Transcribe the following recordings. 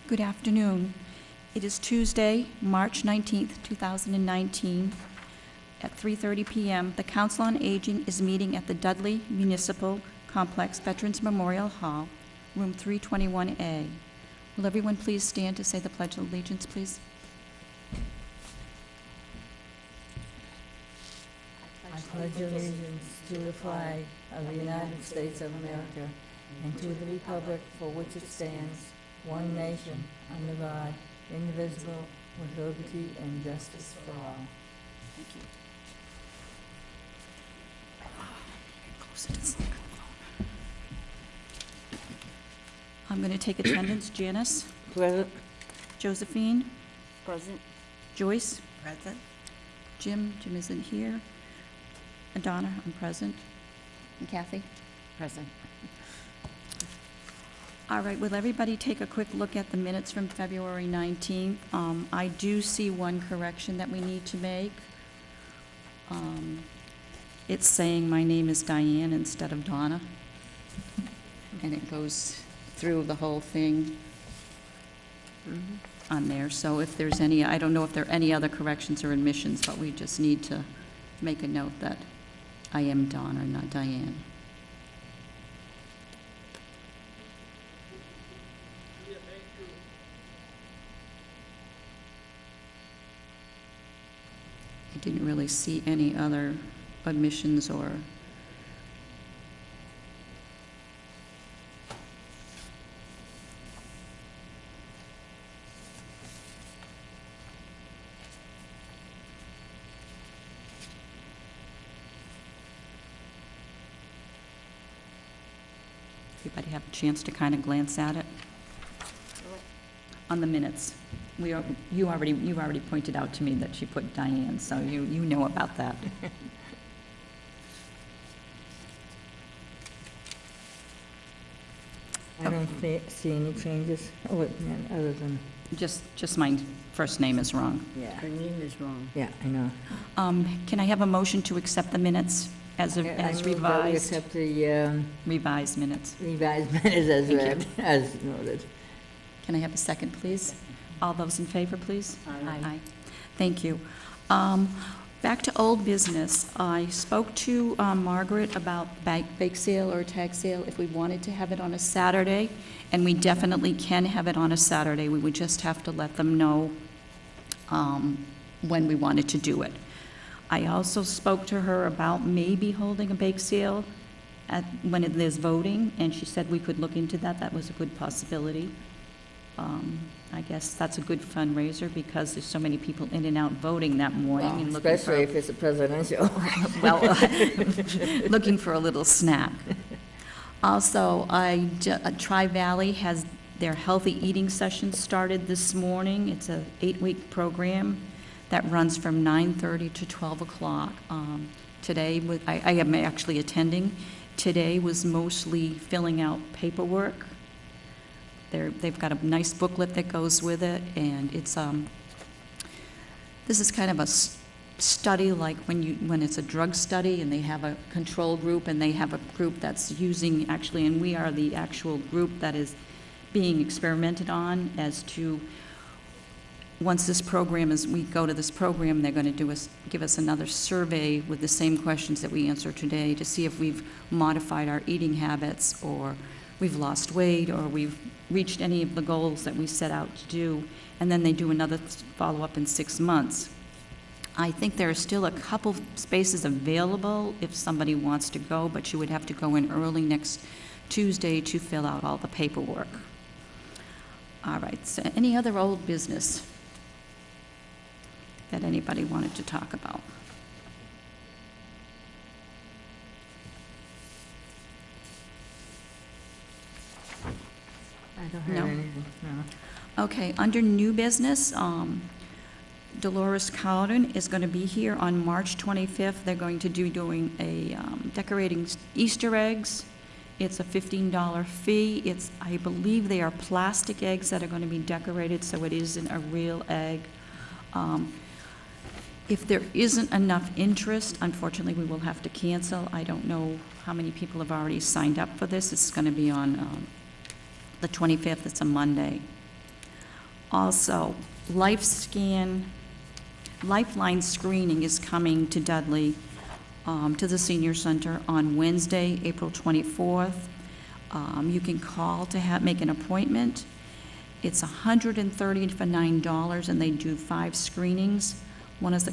Good afternoon. It is Tuesday, March 19th, 2019. At 3:30 p.m., the Council on Aging is meeting at the Dudley Municipal Complex Veterans Memorial Hall, room 321A. Will everyone please stand to say the Pledge of Allegiance, please? I pledge allegiance to the flag of the United States of America and to the republic for which it stands, one nation, under God, indivisible, with liberty and justice for all. Thank you. Close it. I'm going to take attendance. Janice? Present. Josephine? Present. Joyce? Present. Jim isn't here. And Donna, I'm present. And Kathy? Present. All right, will everybody take a quick look at the minutes from February 19th? I do see one correction that we need to make. It's saying my name is Diane instead of Donna. And it goes through the whole thing on there. So if there's any, I don't know if there are any other corrections or omissions, but we just need to make a note that I am Donna, not Diane. I didn't really see any other omissions or everybody have a chance to kind of glance at it? On the minutes. You already pointed out to me that she put Diane, so you know about that. I don't see any changes other than... Just my first name is wrong. Yeah. Her name is wrong. Yeah, I know. Can I have a motion to accept the minutes as I move that we revised? accept the Revised minutes. revised minutes as Thank you. read, as noted. Can I have a second, please? All those in favor, please? Aye. Thank you. Back to old business. I spoke to Margaret about bake sale or tag sale, if we wanted to have it on a Saturday, and we definitely can have it on a Saturday. We would just have to let them know when we wanted to do it. I also spoke to her about maybe holding a bake sale when there's voting, and she said we could look into that. That was a good possibility. I guess that's a good fundraiser because there's so many people in and out voting that morning and looking Especially if it's a presidential. well, looking for a little snack. Also, Tri-Valley has their healthy eating session started this morning. It's an 8-week program that runs from 9:30 to 12 o'clock. Today, I am actually attending. Today was mostly filling out paperwork. They've got a nice booklet that goes with it, and it's this is kind of a study like when it's a drug study and they have a control group and they have a group that's using actually, and we are the actual group that is being experimented on as to once this program we go to this program, they're going to give us another survey with the same questions that we answer today to see if we've modified our eating habits or we've lost weight or we've reached any of the goals that we set out to do, and then they do another follow-up in 6 months. I think there are still a couple spaces available if somebody wants to go, but you would have to go in early next Tuesday to fill out all the paperwork. All right, so any other old business that anybody wanted to talk about? I don't have No. anything, no. Okay, under new business, Dolores Cowden is going to be here on March 25th. They're going to doing a decorating Easter eggs. It's a $15 fee. I believe they are plastic eggs that are going to be decorated, so it isn't a real egg. If there isn't enough interest, unfortunately, we will have to cancel. I don't know how many people have already signed up for this. It's going to be on the 25th. It's a Monday. Also, Lifeline screening is coming to Dudley, to the senior center on Wednesday, April 24th. You can call to make an appointment. It's $130 for $9, and they do 5 screenings. One is a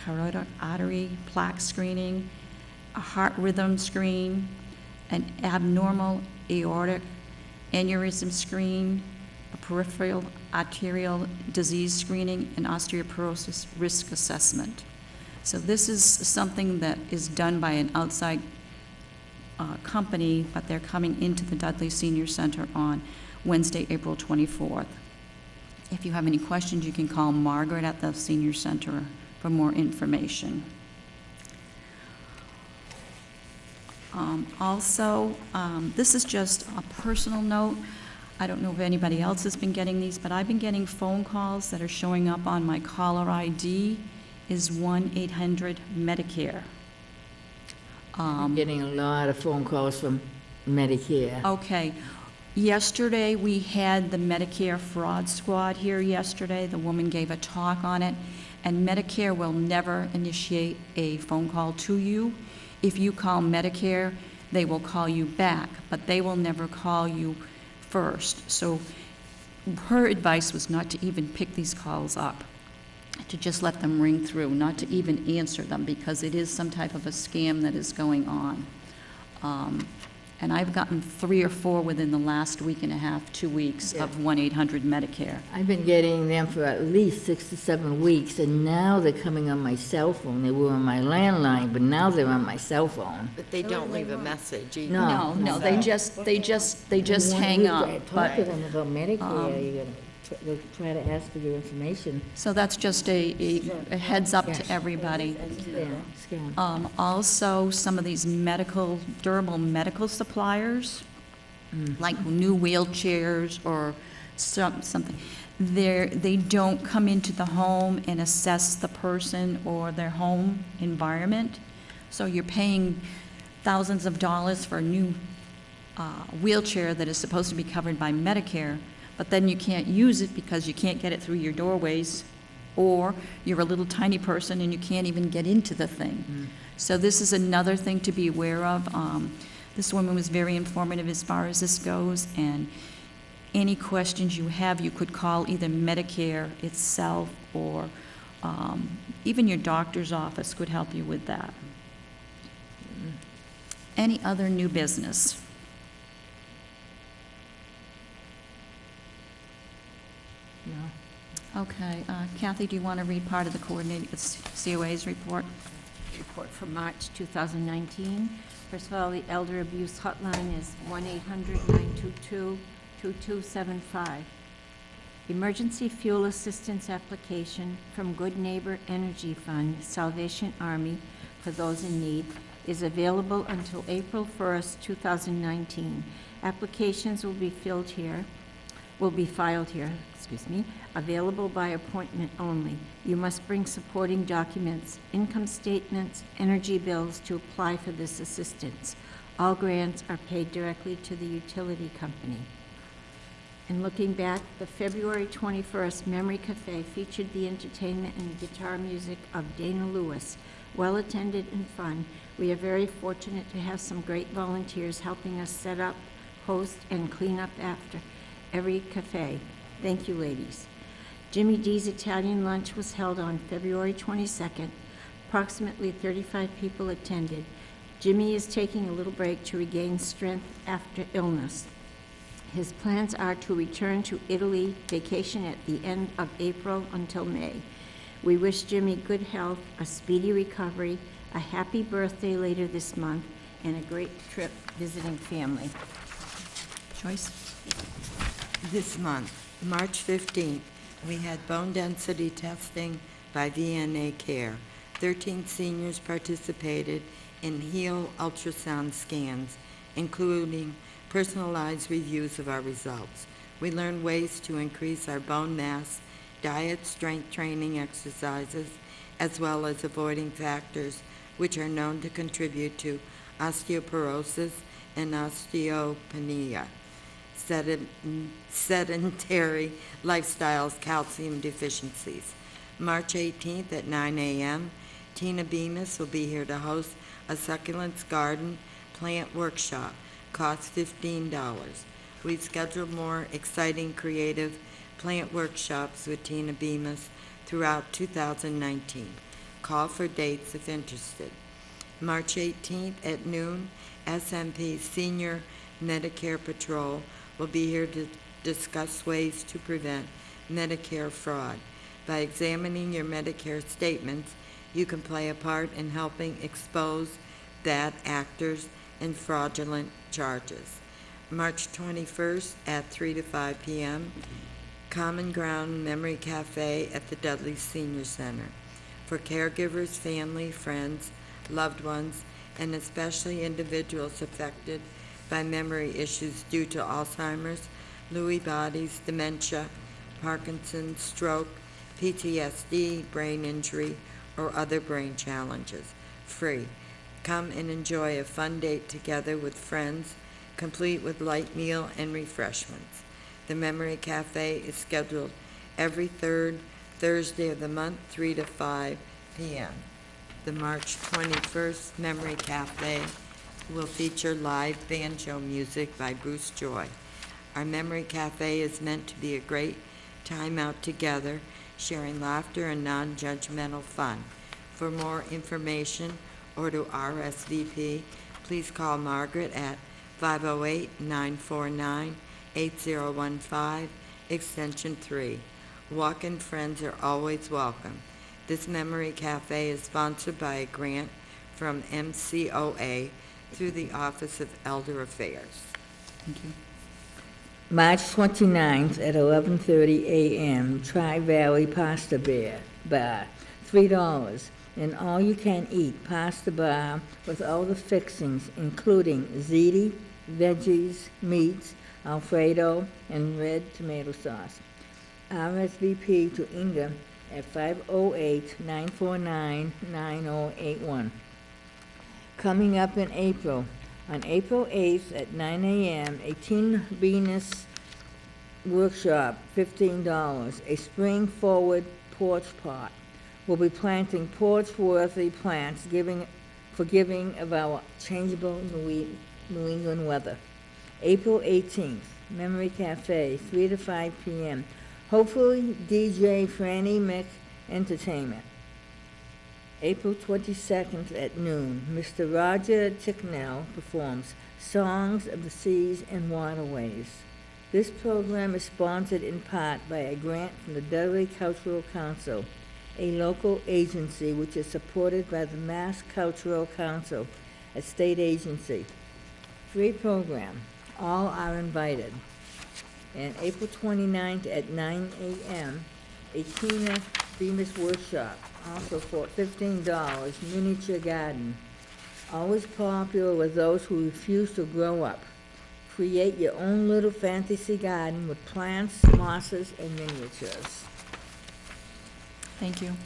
carotid artery plaque screening, a heart rhythm screen, an abnormal aortic aneurysm screen, a peripheral arterial disease screening, and osteoporosis risk assessment. So this is something that is done by an outside company, but they're coming into the Dudley Senior Center on Wednesday, April 24th. If you have any questions, you can call Margaret at the Senior Center for more information. This is just a personal note. I don't know if anybody else has been getting these, but I've been getting phone calls that are showing up on my caller ID is 1-800-MEDICARE. I'm getting a lot of phone calls from Medicare. Okay. Yesterday, we had the Medicare Fraud Squad here yesterday. The woman gave a talk on it, and Medicare will never initiate a phone call to you. If you call Medicare, they will call you back, but they will never call you first. So her advice was not to even pick these calls up, to just let them ring through, not to even answer them, because it is some type of a scam that is going on. And I've gotten 3 or 4 within the last week and a half, 2 weeks of 1-800-MEDICARE. I've been getting them for at least 6 to 7 weeks, and now they're coming on my cell phone. They were on my landline, but now they're on my cell phone. But they don't leave a message either. No, they just hang up. Talk to them about Medicare, you're gonna they'll try to ask for your information. So that's just a heads up to everybody. Scam. Also, some of these durable medical suppliers, like new wheelchairs or something, they don't come into the home and assess the person or their home environment. So you're paying thousands of dollars for a new wheelchair that is supposed to be covered by Medicare, but then you can't use it because you can't get it through your doorways, or you're a little tiny person and you can't even get into the thing. So this is another thing to be aware of. This woman was very informative as far as this goes, and any questions you have, you could call either Medicare itself or even your doctor's office could help you with that. Any other new business? No. Okay, Kathy, do you want to read part of the coordinated COA's report? Report for March 2019. First of all, the elder abuse hotline is 1-800-922-2275. Emergency fuel assistance application from Good Neighbor Energy Fund, Salvation Army, for those in need, is available until April 1st, 2019. Applications will be filed here, available by appointment only. You must bring supporting documents, income statements, energy bills to apply for this assistance. All grants are paid directly to the utility company. And looking back, the February 21st Memory Cafe featured the entertainment and guitar music of Dana Lewis. Well attended and fun. We are very fortunate to have some great volunteers helping us set up, host, and clean up after every cafe. Thank you, ladies. Jimmy D's Italian lunch was held on February 22nd. Approximately 35 people attended. Jimmy is taking a little break to regain strength after illness. His plans are to return to Italy, vacation at the end of April until May. We wish Jimmy good health, a speedy recovery, a happy birthday later this month, and a great trip visiting family. Joyce? This month, March 15th, we had bone density testing by VNA Care. 13 seniors participated in heel ultrasound scans, including personalized reviews of our results. We learned ways to increase our bone mass, diet, strength training exercises, as well as avoiding factors which are known to contribute to osteoporosis and osteopenia. sedentary lifestyles, calcium deficiencies. March 18th at 9 a.m., Tina Bemis will be here to host a succulents garden plant workshop. Costs $15. We've scheduled more exciting, creative plant workshops with Tina Bemis throughout 2019. Call for dates if interested. March 18th at noon, SMP Senior Medicare Patrol will be here to discuss ways to prevent Medicare fraud. By examining your Medicare statements, you can play a part in helping expose bad actors and fraudulent charges. March 21st at 3 to 5 p.m., Common Ground Memory Cafe at the Dudley Senior Center. For caregivers, family, friends, loved ones, and especially individuals affected by memory issues due to Alzheimer's, Lewy bodies, dementia, Parkinson's, stroke, PTSD, brain injury, or other brain challenges. Free. Come and enjoy a fun date together with friends, complete with light meal and refreshments. The Memory Cafe is scheduled every third Thursday of the month, 3 to 5 p.m. The March 21st Memory Cafe will feature live banjo music by Bruce Joy. Our Memory Cafe is meant to be a great time out together, sharing laughter and non-judgmental fun. For more information or to RSVP, please call Margaret at 508-949-8015, extension 3. Walk-in friends are always welcome. This Memory Cafe is sponsored by a grant from MCOA through the Office of Elder Affairs. Thank you. March 29th at 11:30 a.m., Tri-Valley Pasta Bar, $3, an all-you-can-eat pasta bar with all the fixings, including ziti, veggies, meats, Alfredo, and red tomato sauce. RSVP to Inga at 508-949-9081. Coming up in April, on April 8th at 9 a.m., a Teen Venus workshop, $15, a spring-forward porch pot. We'll be planting porch-worthy plants, forgiving of our changeable New England weather. April 18th, Memory Cafe, 3 to 5 p.m. Hopefully, DJ Franny Mick Entertainment. April 22nd at noon, Mr. Roger Ticknell performs Songs of the Seas and Waterways. This program is sponsored in part by a grant from the Dudley Cultural Council, a local agency which is supported by the Mass Cultural Council, a state agency. Free program. All are invited. And April 29th at 9 a.m., a Tina Bemis workshop, also for $15, miniature garden. Always popular with those who refuse to grow up. Create your own little fantasy garden with plants, mosses, and miniatures. Thank you.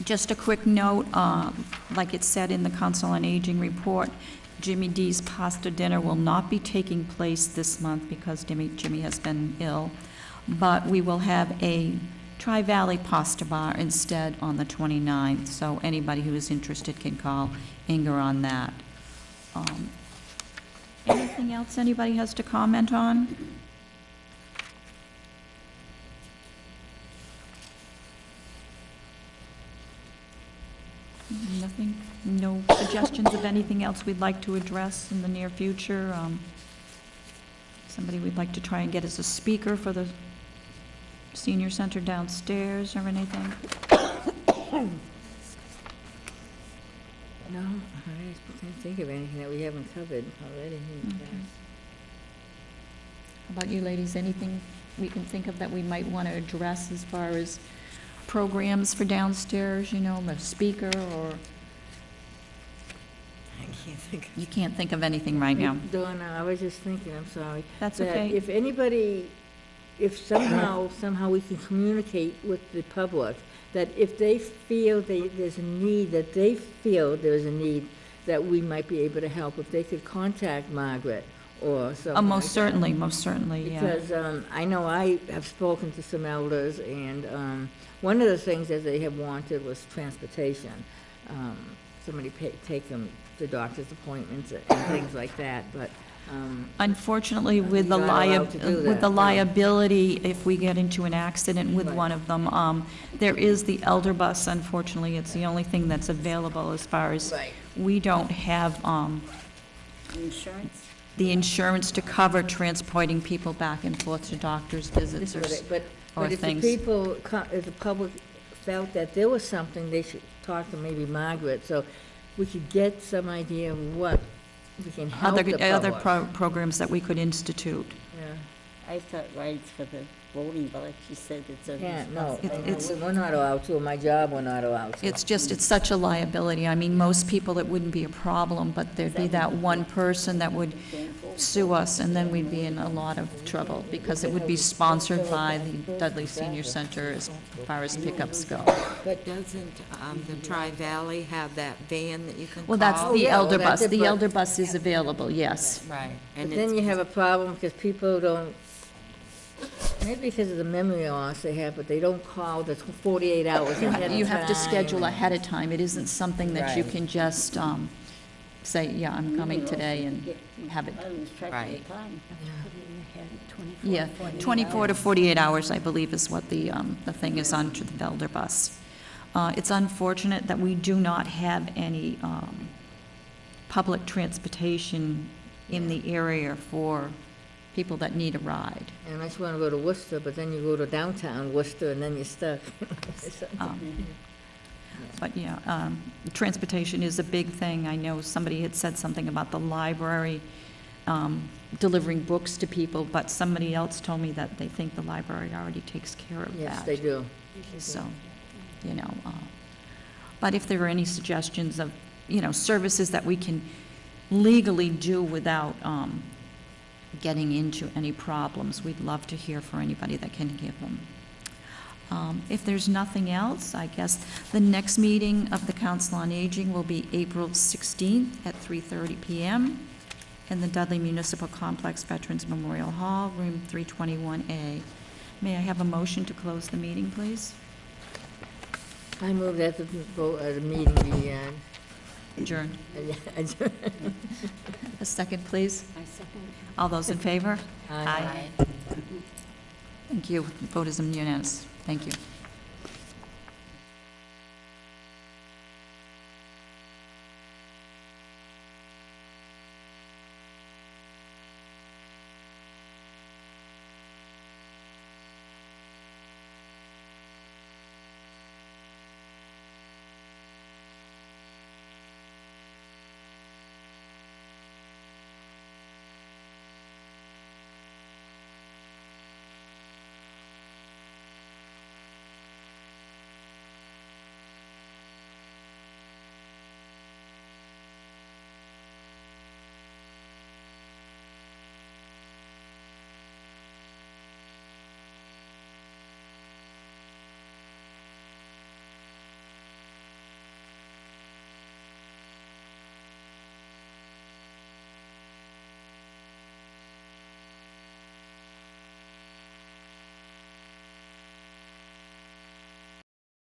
Just a quick note, like it said in the Council on Aging report, Jimmy D's Pasta Dinner will not be taking place this month because Jimmy has been ill, but we will have a Tri-Valley Pasta Bar instead on the 29th, so anybody who is interested can call Inga on that. Anything else anybody has to comment on? Nothing? No suggestions of anything else we'd like to address in the near future? Somebody we'd like to try and get as a speaker for the senior center downstairs or anything? No, I can't think of anything that we haven't covered already. Okay. How about you ladies? Anything we can think of that we might want to address as far as programs for downstairs, you know, a speaker or? I can't think. You can't think of anything right now? Donna, I was just thinking, I'm sorry. That's that okay. If anybody, if somehow we can communicate with the public, that if they feel there's a need, that we might be able to help, if they could contact Margaret or something Most like certainly, yeah. because I know I have spoken to some elders, and one of the things that they have wanted was transportation. Somebody take them to doctor's appointments and things like that, but, Unfortunately, with the You're not allowed to do that, no. liability, if we get into an accident with Right. one of them, there is the elder bus, unfortunately, it's the only thing that's available as far as, Right. we don't have, Insurance? the insurance to cover transporting people back and forth to doctor's visits or, but or if the things. people, if the public felt that there was something, they should talk to maybe Margaret, so we could get some idea of what we can help the Other public. programs that we could institute. Yeah. I thought rights for the voting, but like she said, it's a Can't, no, It's- we're not allowed to, my job, we're not allowed to. It's just, it's such a liability. I mean, most people, it wouldn't be a problem, but there'd be that one person that would sue us, and then we'd be in a lot of trouble, because it would be sponsored by the Dudley Senior Center as far as pickups go. But doesn't the Tri-Valley have that van that you can call? Well, that's the yeah, well, elder that's bus. it, The but- elder bus is available, yes. Right. But And then it's, you have a problem, because people don't, maybe because of the memory loss they have, but they don't call the 48 hours ahead of time. You have to schedule ahead of time. It isn't something that you Right. can just say, yeah, I'm coming today and have it. I lose track of Right. the time. Yeah, 24 to 48 hours, I believe, is what the thing is on to the elder bus. It's unfortunate that we do not have any public transportation in the area for people that need a ride. And I just want to go to Worcester, but then you go to downtown Worcester, and then you're stuck. But, yeah, transportation is a big thing. I know somebody had said something about the library delivering books to people, but somebody else told me that they think the library already takes care of that. Yes, they do. So, you know, but if there are any suggestions of, you know, services that we can legally do without getting into any problems, we'd love to hear from anybody that can give them. If there's nothing else, I guess the next meeting of the Council on Aging will be April 16th at 3:30 p.m. in the Dudley Municipal Complex Veterans Memorial Hall, room 321A. May I have a motion to close the meeting, please? I move that the meeting be Adjourn. adjourned. A second, please. I second. All those in favor? Aye. Thank you. Vote is unanimous. Thank you.